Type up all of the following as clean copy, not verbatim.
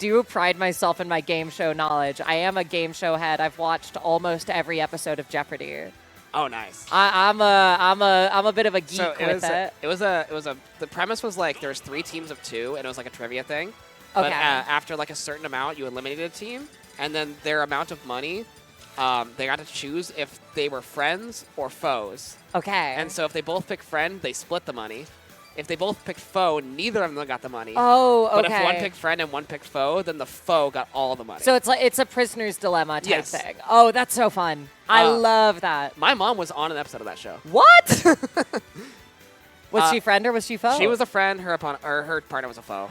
do pride myself in my game show knowledge. I am a game show head. I've watched almost every episode of Jeopardy. Oh, nice. I'm a bit of a geek with it. The premise was like there's 3 teams of 2, and it was like a trivia thing. Okay. But after like a certain amount, you eliminated a team, and then their amount of money, they got to choose if they were friends or foes. Okay. And so if they both picked friend, they split the money. If they both picked foe, neither of them got the money. Oh, okay. But if one picked friend and one picked foe, then the foe got all the money. So it's a prisoner's dilemma type Yes. thing. Oh, that's so fun. I love that. My mom was on an episode of that show. What? Was she friend or was she foe? She was a friend. Her partner was a foe.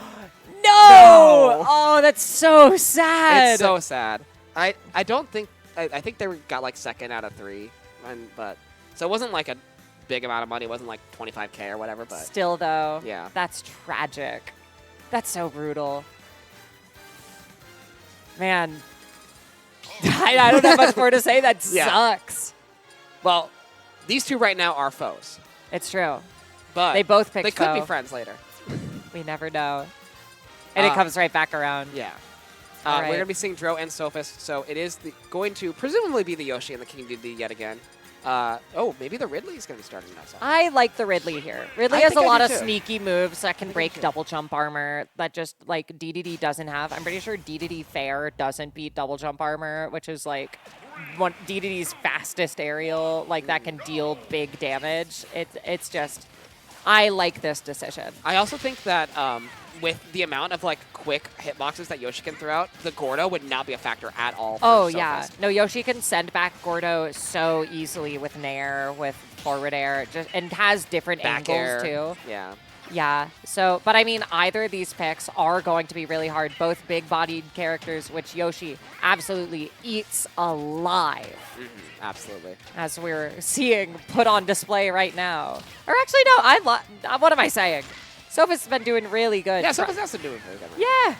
No! Oh, that's so sad. It's so sad. I don't think I think they got like second out of 3, but so it wasn't like a big amount of money. It wasn't like 25K or whatever. But still though, yeah, that's tragic. That's so brutal. Man, I don't have much more to say. That sucks. Well, these 2 right now are foes. It's true. But they both picked They could be foe. friends later. We never know. And it comes right back around. Yeah. All We're right. going to be seeing DRO and Sophist, so it is going to presumably be the Yoshi and the King Dedede yet again. Maybe the Ridley is going to be starting that song. I like the Ridley here. Ridley I has a think I lot do of too. sneaky moves that can break too. double jump armor that just like DDD doesn't have. I'm pretty sure DDD Fair doesn't beat double jump armor, which is like one DDD's fastest aerial, like that can deal big damage. It's just, I like this decision. I also think that with the amount of like quick hitboxes that Yoshi can throw out, the Gordo would not be a factor at all. For Oh, Sophist. yeah. No, Yoshi can send back Gordo so easily with Nair, with forward air, and has different Back angles air. too. Yeah. Yeah. So, but I mean, either of these picks are going to be really hard. Both big-bodied characters, which Yoshi absolutely eats alive, Absolutely. as we're seeing put on display right now. Or actually, no. What am I saying? Sophist's been doing really good. Yeah, Sophist has to do it very good. Yeah.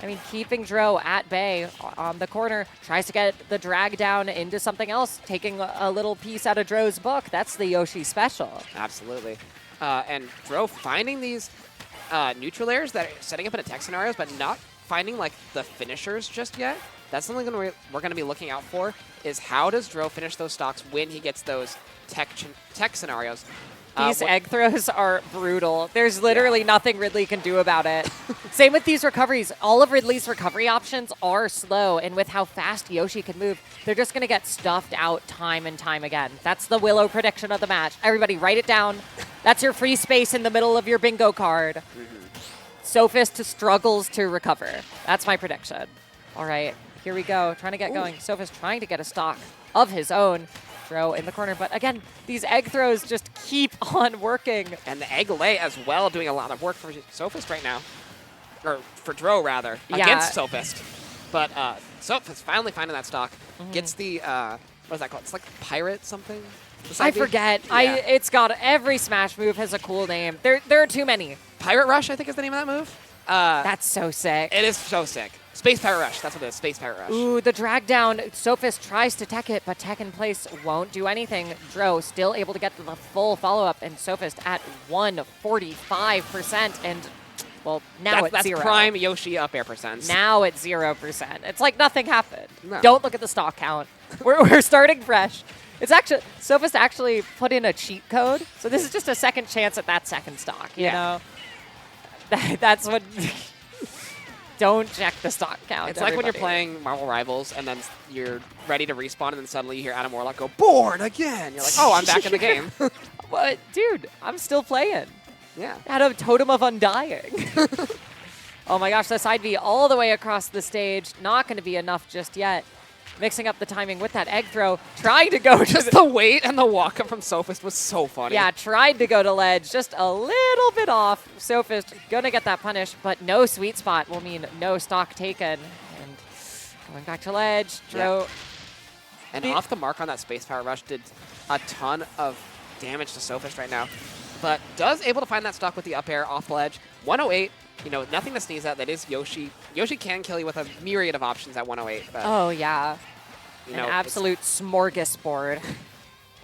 I mean, keeping DRO at bay on the corner, tries to get the drag down into something else, taking a little piece out of DRO's book. That's the Yoshi special. Absolutely. And DRO finding these neutral airs that are setting up in attack scenarios, but not finding like the finishers just yet. That's something we're going to be looking out for, is how does DRO finish those stocks when he gets those tech scenarios. These egg throws are brutal. There's literally nothing Ridley can do about it. Same with these recoveries. All of Ridley's recovery options are slow, and with how fast Yoshi can move, they're just going to get stuffed out time and time again. That's the Willow prediction of the match. Everybody write it down. That's your free space in the middle of your bingo card. Sophist struggles to recover. That's my prediction. All right, here we go. Trying to get going. Sophist trying to get a stock of his own. DRO in the corner, but again, these egg throws just keep on working. And the egg lay as well, doing a lot of work for Sophist right now. Or for DRO, rather, against Sophist. But Sophist finally finding that stock. Gets the, what is that called? It's like pirate something? I forget. Yeah. It's got, every Smash move has a cool name. There are too many. Pirate Rush, I think is the name of that move. That's so sick. It is so sick. Space Pirate Rush, that's what it is, Space Pirate Rush. Ooh, the drag down. Sophist tries to tech it, but tech in place won't do anything. DRO still able to get the full follow-up, and Sophist at 145%, and, well, now it's that's 0. prime Yoshi up air percent. Now it's 0%. It's like nothing happened. No. Don't look at the stock count. We're starting fresh. It's actually, Sophist actually put in a cheat code, so this is just a second chance at that second stock, you know? That's what... Don't check the stock count. It's like when you're playing Marvel Rivals and then you're ready to respawn and then suddenly you hear Adam Warlock go, "Born again!" You're like, oh, I'm back in the game. What? Dude, I'm still playing. Yeah. Had a Totem of Undying. Oh my gosh, the side B all the way across the stage. Not going to be enough just yet. Mixing up the timing with that egg throw. Trying to go Just the weight and the walk up from Sophist was so funny. Yeah, tried to go to ledge. Just a little bit off. Sophist going to get that punish, but no sweet spot will mean no stock taken. And going back to ledge. DRO. And off the mark on that Space Power Rush did a ton of damage to Sophist right now. But does able to find that stock with the up air off the ledge. 108. You know, nothing to sneeze at. That is Yoshi. Yoshi can kill you with a myriad of options at 108. But, Oh, yeah. you know, An absolute smorgasbord.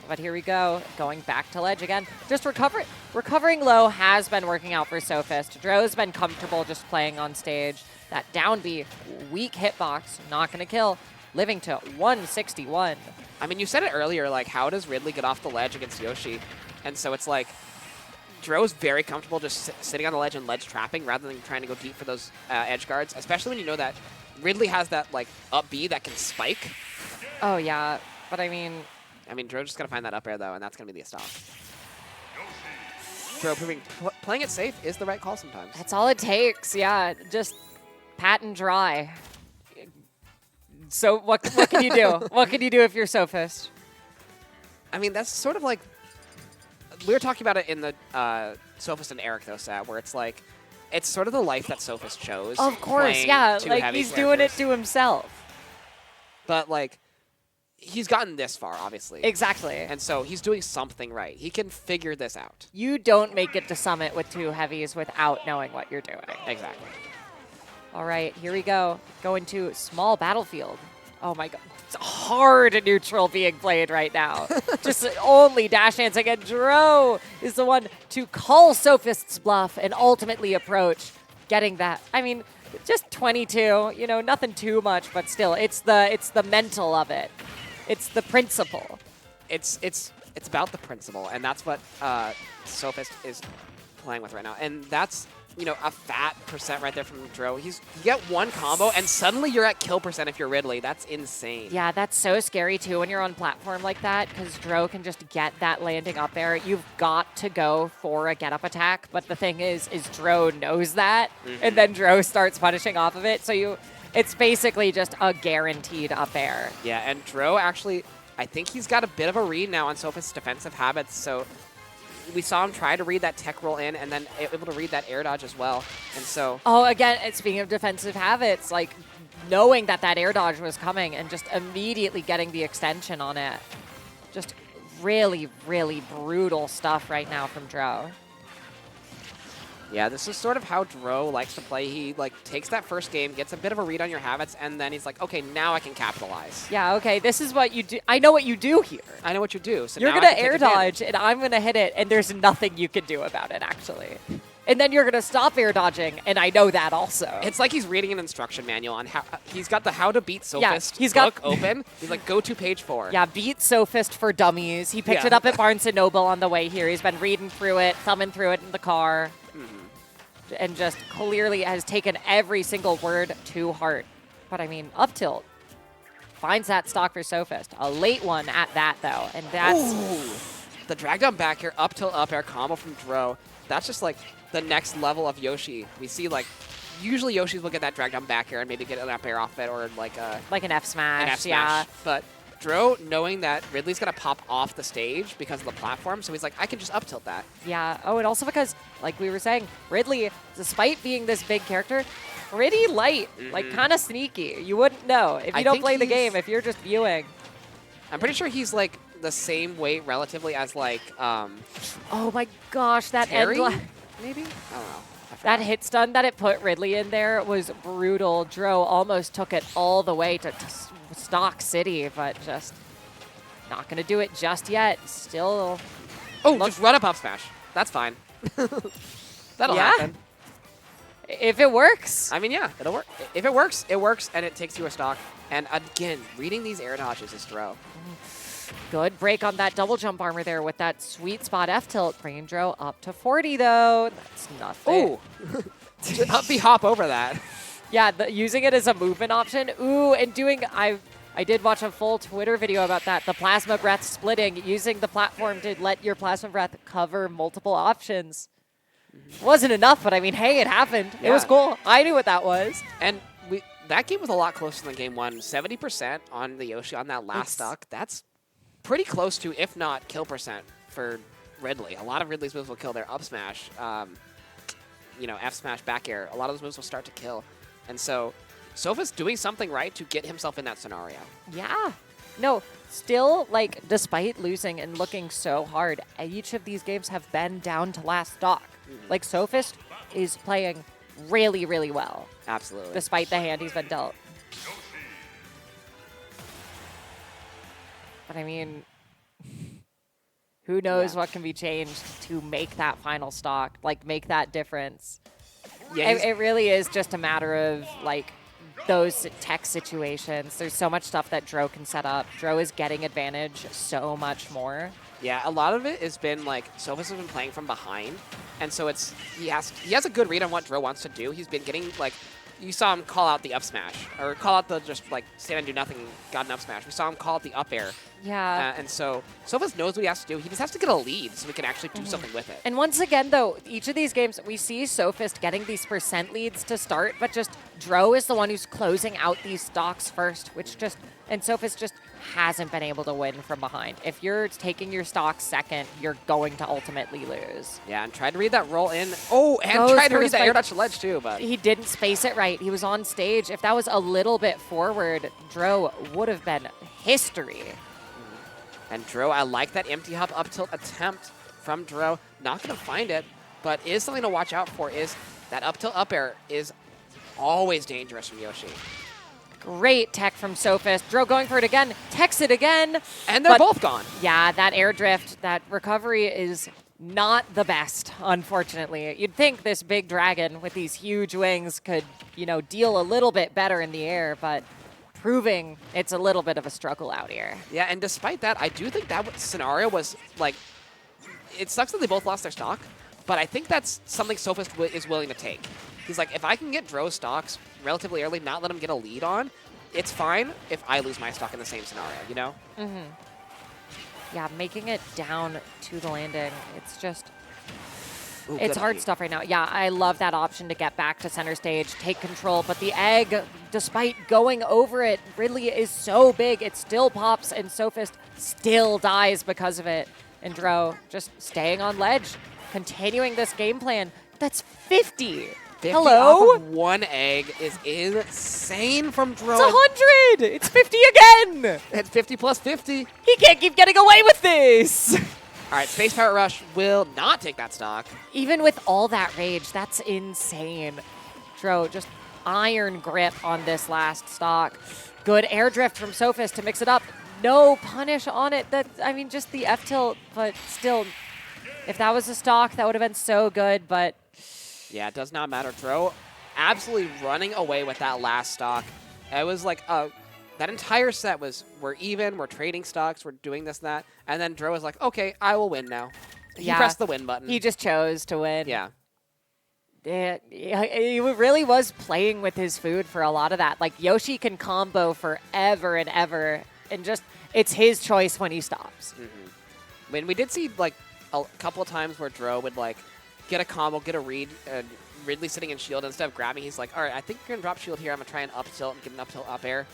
But here we go, going back to ledge again. Just recovering low has been working out for Sophist. DRO's been comfortable just playing on stage. That down B, weak hitbox, not going to kill. Living to 161. I mean, you said it earlier, like, how does Ridley get off the ledge against Yoshi? And so it's like, DRO's very comfortable just sitting on the ledge and ledge trapping rather than trying to go deep for those edge guards, especially when you know that Ridley has that, like, up B that can spike. Oh, yeah. But I mean, DRO just got to find that up air, though, and that's going to be the stop. DRO proving playing it safe is the right call sometimes. that's all it takes. Yeah, just pat and dry. So what can you do? What can you do if you're Sophist? I mean, that's sort of like, we were talking about it in the Sophist and Eric, though, set, where it's like, it's sort of the life that Sophist chose. Of course, yeah. Two Like, heavy he's doing it characters. to himself. But, like, he's gotten this far, obviously. Exactly. And so he's doing something right. He can figure this out. You don't make it to Summit with two heavies without knowing what you're doing. Exactly. All right, here we go. Going to small battlefield. Oh my god. It's hard neutral being played right now. Just only dash dancing, and DRO is the one to call Sophist's bluff and ultimately approach getting that. I mean, just 22, you know, nothing too much, but still, it's the mental of it. It's the principle. It's about the principle, and that's what Sophist is playing with right now. And that's, you know, a fat percent right there from DRO. You get one combo, and suddenly you're at kill percent if you're Ridley. That's insane. Yeah, that's so scary, too, when you're on platform like that, because DRO can just get that landing up there. You've got to go for a get-up attack, but the thing is DRO knows that, and then DRO starts punishing off of it, so it's basically just a guaranteed up air. Yeah, and DRO actually, I think he's got a bit of a read now on Sophist's defensive habits, so we saw him try to read that tech roll in and then able to read that air dodge as well. And so... Oh, again, speaking of defensive habits, like knowing that air dodge was coming and just immediately getting the extension on it. Just really, really brutal stuff right now from DRO. Yeah, this is sort of how DRO likes to play. He like takes that first game, gets a bit of a read on your habits, and then he's like, okay, now I can capitalize. Yeah, okay, this is what you do. I know what you do here. I know what you do. So You're now going I to can air take advantage. dodge, and I'm going to hit it, and there's nothing you can do about it, actually. And then you're going to stop air dodging, and I know that also. It's like he's reading an instruction manual on how he's got the how to beat Sophist he's book got open. He's like, go to page 4. Yeah, beat Sophist for dummies. He picked Yeah. it up at Barnes & Noble on the way here. He's been reading through it, thumbing through it in the car. And just clearly has taken every single word to heart. But I mean, up tilt finds that stock for Sophist. A late one at that, though. And that's... Ooh. The drag down back air, up tilt up air combo from DRO. That's just like the next level of Yoshi. We see like, usually Yoshis will get that drag down back air and maybe get an up air off it or like a... Like an F smash, an F smash. yeah. But DRO, knowing that Ridley's going to pop off the stage because of the platform, so he's like, I can just up tilt that. Yeah. Oh, and also because, like we were saying, Ridley, despite being this big character, pretty light, like kind of sneaky. You wouldn't know if you don't think play the he's- game, if you're just viewing. I'm pretty sure he's like the same weight relatively as like Oh my gosh, that Terry, end maybe? I don't know. I that forgot. hit stun that it put Ridley in there was brutal. DRO almost took it all the way to Stock City, but just not going to do it just yet. Still, Oh, just run up smash. That's fine. That'll Yeah. happen. if it works. I mean, yeah, it'll work. If it works, and it takes you a stock. And again, reading these air dodges is DRO. Good break on that double jump armor there with that sweet spot F tilt. Bringing DRO up to 40, though. That's nothing. Ooh. Up B hop over that. Yeah, using it as a movement option. Ooh, and doing, I did watch a full Twitter video about that. The plasma breath splitting, using the platform to let your plasma breath cover multiple options. Wasn't enough, but I mean, hey, it happened. It was Yeah. cool. I knew what that was. And that game was a lot closer than game 1. 70% on the Yoshi on that last It's- stock. That's pretty close to, if not kill percent, for Ridley. A lot of Ridley's moves will kill their up smash. You know, F smash, back air. A lot of those moves will start to kill. And so Sophist doing something right to get himself in that scenario. Yeah. No, still, like, despite losing and looking so hard, each of these games have been down to last stock. Like, Sophist is playing really, really well, Absolutely. despite the hand he's been dealt. But I mean, Who knows Yeah. what can be changed to make that final stock, like make that difference. Yeah, It really is just a matter of like those tech situations. There's so much stuff that Dro can set up. Dro is getting advantage so much more. yeah, a lot of it has been like Sophist has been playing from behind, and so he has a good read on what Dro wants to do. He's been getting like, you saw him call out the up smash or call out the just like stand and do nothing, got an up smash. We saw him call out the up air. Yeah. And so Sophist knows what he has to do. He just has to get a lead so we can actually do something with it. And once again, though, each of these games, we see Sophist getting these percent leads to start, but just Dro is the one who's closing out these stocks first, and Sophist just hasn't been able to win from behind. If you're taking your stock second, you're going to ultimately lose. Yeah, and tried to read that roll in. Oh, and Goes tried to for read his that air fight. dodge ledge too, but He didn't space it right. He was on stage. If that was a little bit forward, Dro would have been history. and Dro, I like that empty hop up tilt attempt from Dro. Not going to find it, but is something to watch out for is that up tilt up air is always dangerous from Yoshi. Great tech from Sophist. Dro going for it again. Techs it again. And they're But both gone. yeah, that air drift, that recovery is not the best, unfortunately. You'd think this big dragon with these huge wings could, deal a little bit better in the air, but proving it's a little bit of a struggle out here. Yeah, and despite that, I do think that scenario was like, it sucks that they both lost their stock, but I think that's something Sophist is willing to take. He's like, if I can get Dro stocks relatively early, not let him get a lead on, it's fine if I lose my stock in the same scenario, you know? Mm-hmm. Yeah, making it down to the landing, it's just... Ooh, It's good hard lead. stuff right now. Yeah, I love that option to get back to center stage, take control, but the egg, despite going over it, Ridley is so big, it still pops, and Sophist still dies because of it. And Dro just staying on ledge, continuing this game plan. That's 50. 50 Hello? off of one egg is insane from Dro. It's 100. It's 50 again. It's 50 plus 50. He can't keep getting away with this. All right, Space Pirate Rush will not take that stock. Even with all that rage, that's insane. Dro just iron grip on this last stock. Good air drift from Sophist to mix it up. No punish on it. Just the F tilt, but still, if that was a stock, that would have been so good, but Yeah, it does not matter. Dro absolutely running away with that last stock. It was like that entire set was, we're even, we're trading stocks, we're doing this and that. And then Dro was like, okay, I will win now. He Yeah. pressed the win button. he just chose to win. Yeah. He really was playing with his food for a lot of that. Like, Yoshi can combo forever and ever, and just, it's his choice when he stops. I mean, we did see like a couple of times where Dro would like get a combo, get a read, and Ridley sitting in shield, instead of grabbing, he's like, all right, I think you're going to drop shield here. I'm going to try and up tilt and get an up tilt up air.